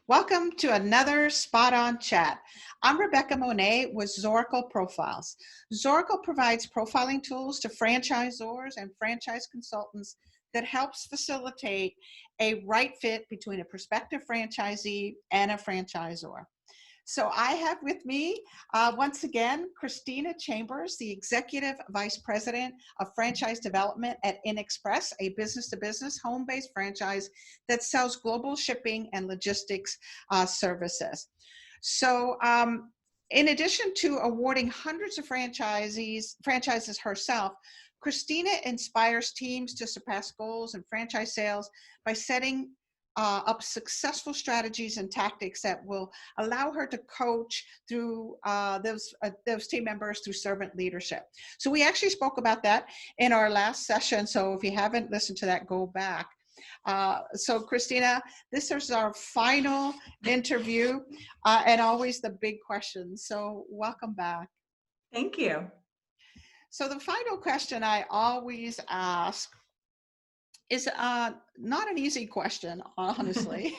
Welcome to another Spot On Chat. I'm Rebecca Monet with Zorakle Profiles. Zorakle provides profiling tools to franchisors and franchise consultants that helps facilitate a right fit between a prospective franchisee and a franchisor. So I have with me, once again, Christina Chambers, the Executive Vice President of Franchise Development at InXpress, a business-to-business home-based franchise that sells global shipping and logistics services. So in addition to awarding hundreds of franchises herself, Christina inspires teams to surpass goals in franchise sales by setting up successful strategies and tactics that will allow her to coach through those team members through servant leadership. So we actually spoke about that in our last session. So if you haven't listened to that, go back. So Christina, this is our final interview and always the big question. So welcome back. Thank you. So the final question I always ask is not an easy question, honestly.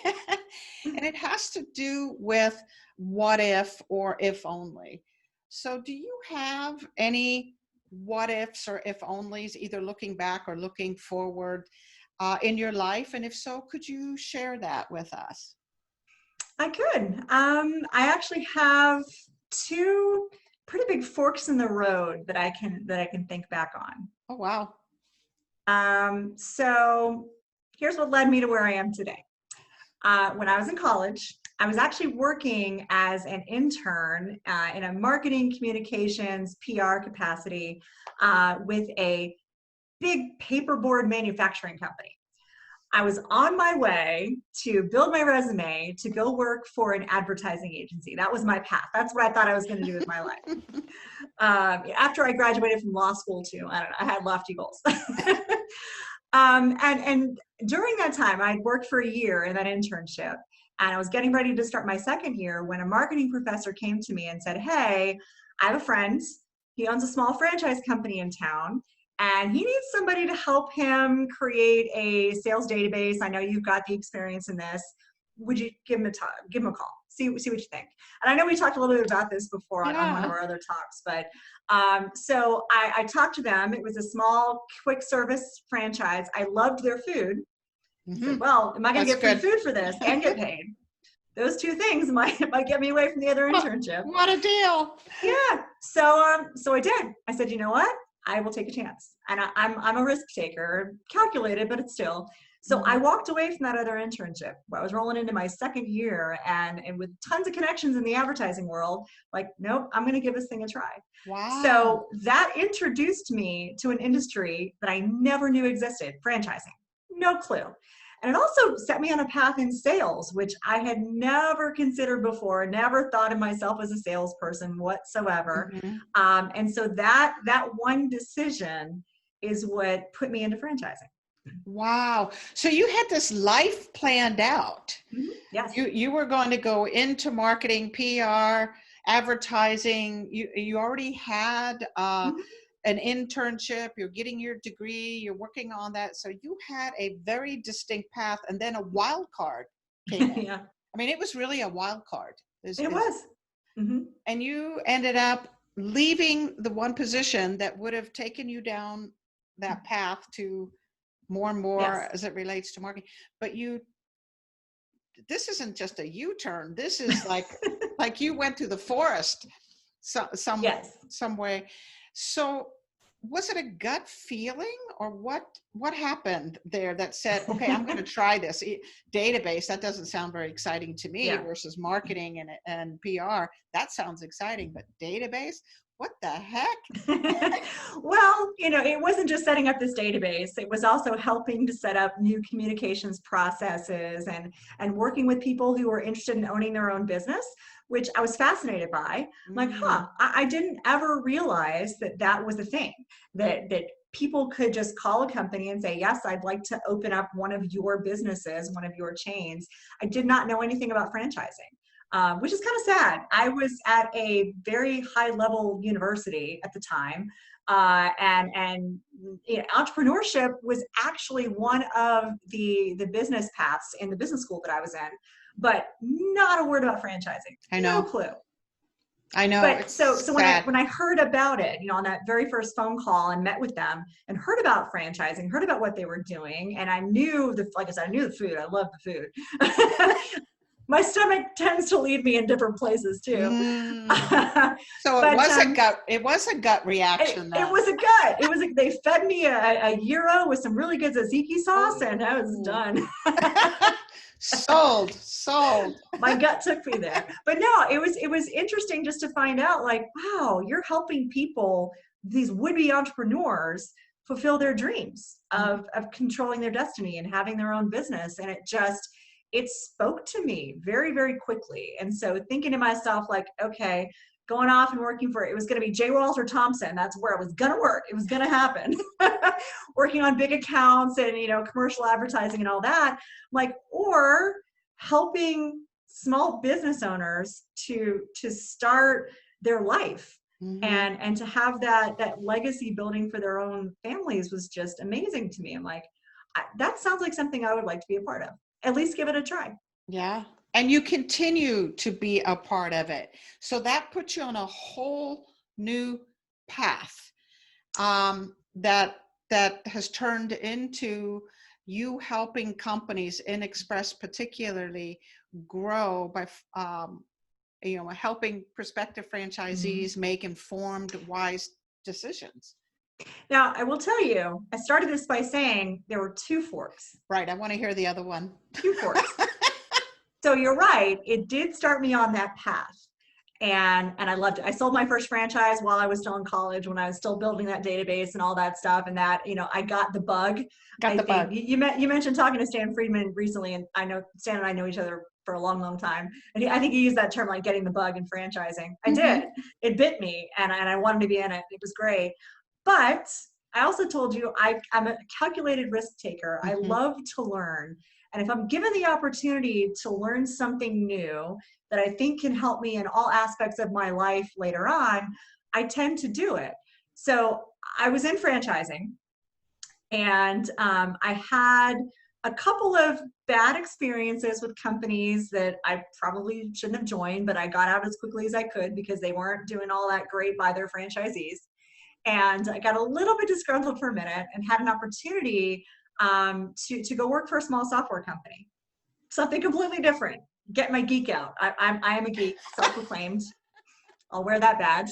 And it has to do with what if or if only. So do you have any what ifs or if onlys, either looking back or looking forward in your life? And if so, could you share that with us? I could. I actually have two pretty big forks in the road that I can think back on. Oh, wow. So here's what led me to where I am today. When I was in college, I was actually working as an intern in a marketing, communications, PR capacity with a big paperboard manufacturing company. I was on my way to build my resume to go work for an advertising agency. That was my path. That's what I thought I was going to do with my life. After I graduated from law school too, I don't know, I had lofty goals. And during that time, I'd worked for a year in that internship, and I was getting ready to start my second year when a marketing professor came to me and said, "Hey, I have a friend. He owns a small franchise company in town, and he needs somebody to help him create a sales database. I know you've got the experience in this. Would you give him a call? See what you think?" And I know we talked a little bit about this before on one of our other talks, but so I talked to them. It was a small, quick service franchise. I loved their food. I said, well, am I going to get free food for this and get paid? Those two things might get me away from the other internship. What a deal. Yeah. So I did. I said, you know what? I will take a chance. And I'm a risk taker, calculated, but it's still. So I walked away from that other internship. I was rolling into my second year and with tons of connections in the advertising world, like, nope, I'm going to give this thing a try. Wow. So that introduced me to an industry that I never knew existed, franchising. No clue. And it also set me on a path in sales, which I had never considered before, never thought of myself as a salesperson whatsoever. And so that one decision is what put me into franchising. Wow. So you had this life planned out. Yes. You were going to go into marketing, PR, advertising. You already had an internship. You're getting your degree. You're working on that. So you had a very distinct path, and then a wild card came in. Yeah. I mean, it was really a wild card. It was. And you ended up leaving the one position that would have taken you down that path to more and more as it relates to marketing. But this isn't just a U-turn. This is like you went through the forest some way. So was it a gut feeling, or what happened there that said, okay, I'm going to try this database? That doesn't sound very exciting to me versus marketing and PR. That sounds exciting, but database? What the heck? Well, it wasn't just setting up this database. It was also helping to set up new communications processes and working with people who were interested in owning their own business, which I was fascinated by. I'm like, I didn't ever realize that was a thing, that people could just call a company and say, yes, I'd like to open up one of your businesses, one of your chains. I did not know anything about franchising. which is kind of sad. I was at a very high level university at the time. And you know, entrepreneurship was actually one of the business paths in the business school that I was in, but not a word about franchising. I No know. clue. I know. But It's so sad. when I heard about it, you know, on that very first phone call and met with them and heard about franchising, heard about what they were doing, and I knew like I said, I knew the food. I love the food. My stomach tends to lead me in different places too. So it But was a gut. It was a gut reaction it then. was a gut. It was they fed me a gyro with some really good tzatziki sauce, and I was Ooh. done. Sold. My gut took me there. But no, it was interesting just to find out, like, wow, you're helping people, these would-be entrepreneurs, fulfill their dreams of controlling their destiny and having their own business. And it spoke to me very, very quickly. And so thinking to myself, like, okay, going off and working for it was going to be J. Walter Thompson. That's where it was going to work. It was going to happen. Working on big accounts and, you know, commercial advertising and all that. Like, or helping small business owners to start their life and to have that legacy building for their own families was just amazing to me. I'm like, that sounds like something I would like to be a part of. At least give it a try. Yeah. And you continue to be a part of it. So that puts you on a whole new path that has turned into you helping companies, InXpress particularly, grow by you know, helping prospective franchisees make informed, wise decisions. Now, I will tell you, I started this by saying there were two forks. Right. I want to hear the other one. Two forks. So you're right. It did start me on that path. And I loved it. I sold my first franchise while I was still in college, when I was still building that database and all that stuff. And that, you know, I got the bug. Got the bug. You mentioned talking to Stan Friedman recently, and I know Stan and I know each other for a long, long time. And I think he used that term, like getting the bug in franchising. I did. It bit me, and I wanted to be in it. It was great. But I also told you I'm a calculated risk taker. I love to learn. And if I'm given the opportunity to learn something new that I think can help me in all aspects of my life later on, I tend to do it. So I was in franchising, and I had a couple of bad experiences with companies that I probably shouldn't have joined, but I got out as quickly as I could because they weren't doing all that great by their franchisees. And I got a little bit disgruntled for a minute and had an opportunity to go work for a small software company. Something completely different. Get my geek out. I am a geek, self-proclaimed. I'll wear that badge.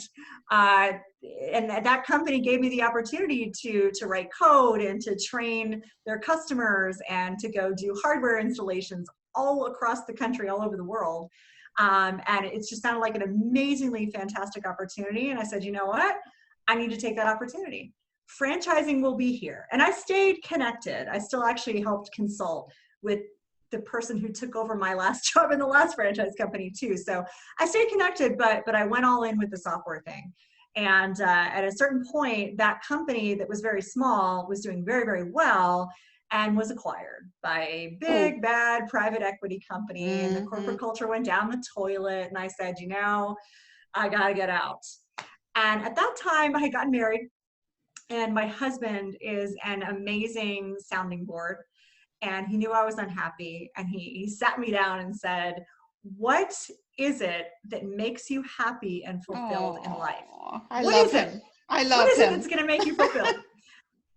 And that company gave me the opportunity to write code and to train their customers and to go do hardware installations all across the country, all over the world. And it just sounded like an amazingly fantastic opportunity. And I said, you know what? I need to take that opportunity. Franchising will be here. And I stayed connected. I still actually helped consult with the person who took over my last job in the last franchise company too. So I stayed connected, but I went all in with the software thing. And at a certain point, that company that was very small was doing very, very well and was acquired by a big, bad private equity company. And the corporate culture went down the toilet. And I said, you know, I got to get out. And at that time, I had gotten married, and my husband is an amazing sounding board. And he knew I was unhappy, and he sat me down and said, what is it that makes you happy and fulfilled in life? I love him. What is it that's going to make you fulfilled?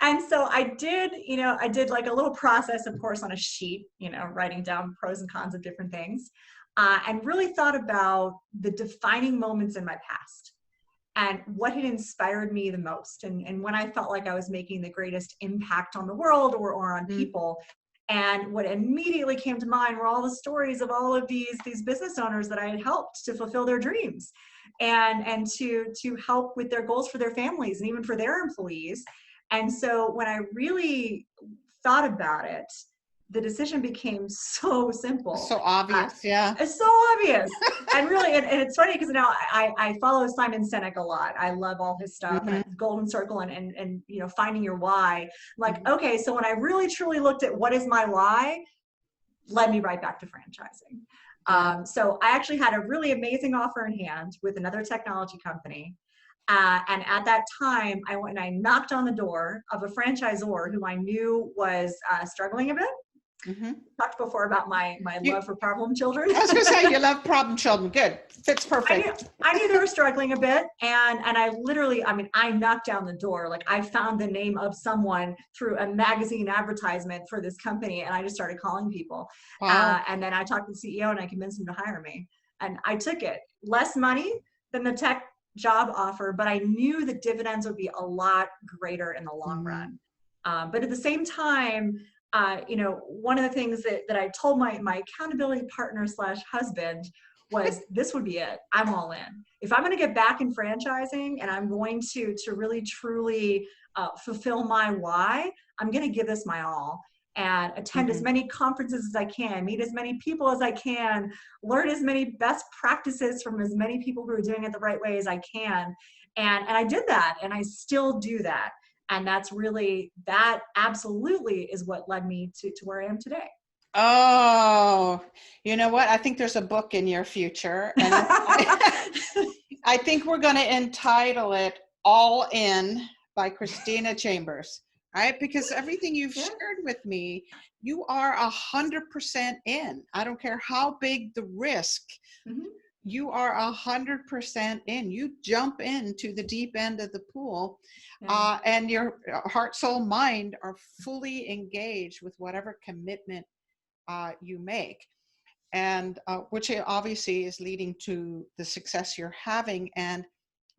And so I did like a little process, of course, on a sheet, you know, writing down pros and cons of different things, and really thought about the defining moments in my past and what had inspired me the most, and when I felt like I was making the greatest impact on the world or on people. And what immediately came to mind were all the stories of all of these business owners that I had helped to fulfill their dreams and to help with their goals for their families and even for their employees. And so when I really thought about it, the decision became so simple. So obvious, yeah. It's so obvious. And really, and it's funny because now I follow Simon Sinek a lot. I love all his stuff, and Golden Circle and you know, finding your why. Like, okay, so when I really truly looked at what is my why, led me right back to franchising. So I actually had a really amazing offer in hand with another technology company. And at that time, I went and I knocked on the door of a franchisor who I knew was struggling a bit. Mm-hmm. Talked before about my love for problem children. I was going to say, you love problem children. Good. Fits perfect. I knew they were struggling a bit. And I literally, I knocked down the door. Like, I found the name of someone through a magazine advertisement for this company. And I just started calling people. Wow. And then I talked to the CEO and I convinced him to hire me. And I took it. Less money than the tech job offer, but I knew the dividends would be a lot greater in the long run. But at the same time, one of the things that I told my accountability partner / husband was, this would be it. I'm all in. If I'm going to get back in franchising and I'm going to really truly fulfill my why, I'm going to give this my all and attend as many conferences as I can, meet as many people as I can, learn as many best practices from as many people who are doing it the right way as I can. And I did that, and I still do that. And that absolutely is what led me to where I am today. Oh, you know what? I think there's a book in your future. And I think we're going to entitle it All In by Christina Chambers, right? Because everything you've shared with me, you are 100% in. I don't care how big the risk. You are 100% in. You jump into the deep end of the pool, and your heart, soul, mind are fully engaged with whatever commitment you make, and which obviously is leading to the success you're having and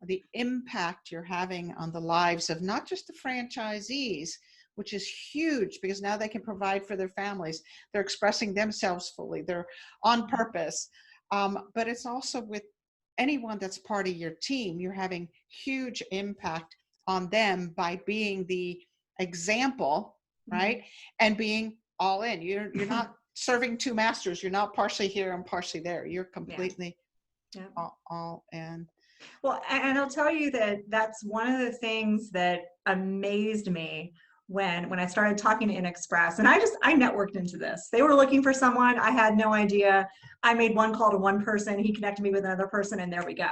the impact you're having on the lives of not just the franchisees, which is huge because now they can provide for their families. They're expressing themselves fully. They're on purpose. But it's also with anyone that's part of your team. You're having huge impact on them by being the example, right? And being all in. You're not serving two masters. You're not partially here and partially there. You're completely all in. Well, and I'll tell you that's one of the things that amazed me when I started talking to InXpress. And I networked into this. They were looking for someone. I had no idea. I made one call to one person. He connected me with another person, and there we go.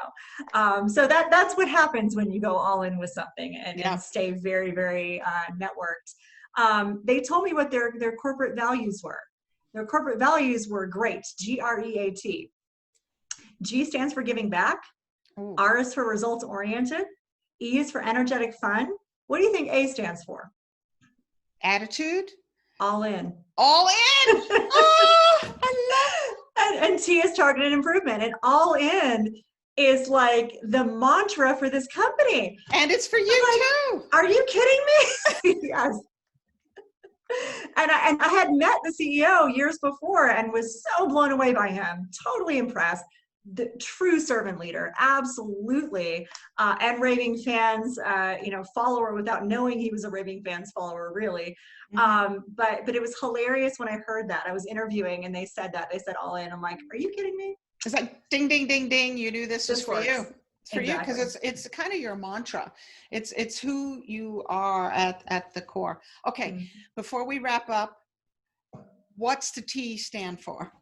So that's what happens when you go all in with something and stay very, very networked. They told me what their corporate values were. Their corporate values were GREAT, GREAT. G stands for giving back. Ooh. R is for results oriented. E is for energetic fun. What do you think A stands for? Attitude. All in. All in. Oh, I love it. And T is targeted improvement. And all in is like the mantra for this company. And it's for you too. Are you kidding me? Yes. And I had met the CEO years before and was so blown away by him. Totally impressed. The true servant leader, absolutely, and raving fans, follower without knowing he was a raving fans follower, really. But it was hilarious when I heard that. I was interviewing and they said that. They said all in. I'm like, are you kidding me? It's like ding, ding, ding, ding. You knew this was for you. It's for you because it's kind of your mantra. It's who you are at the core. Okay, before we wrap up, what's the T stand for?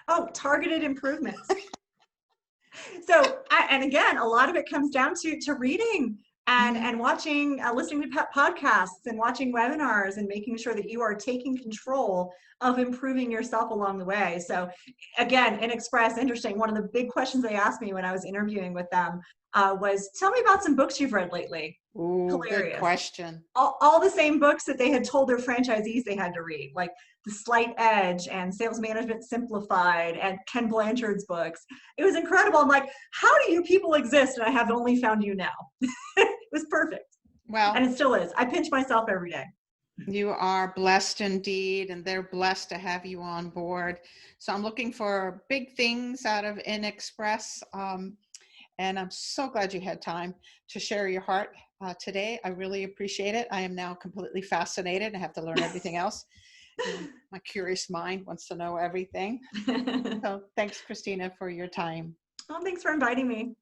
Oh, targeted improvements. So, and again, a lot of it comes down to reading and watching, listening to podcasts and watching webinars and making sure that you are taking control of improving yourself along the way. So again, InXpress, interesting. One of the big questions they asked me when I was interviewing with them was, tell me about some books you've read lately. Ooh, hilarious. Good question. All the same books that they had told their franchisees they had to read, like The Slight Edge and Sales Management Simplified and Ken Blanchard's books. It was incredible. I'm like, how do you people exist? And I have only found you now. It was perfect. Well, and it still is. I pinch myself every day. You are blessed indeed, and they're blessed to have you on board. So I'm looking for big things out of InXpress. And I'm so glad you had time to share your heart today. I really appreciate it. I am now completely fascinated. I have to learn everything else. My curious mind wants to know everything. So thanks, Christina, for your time. Oh, thanks for inviting me.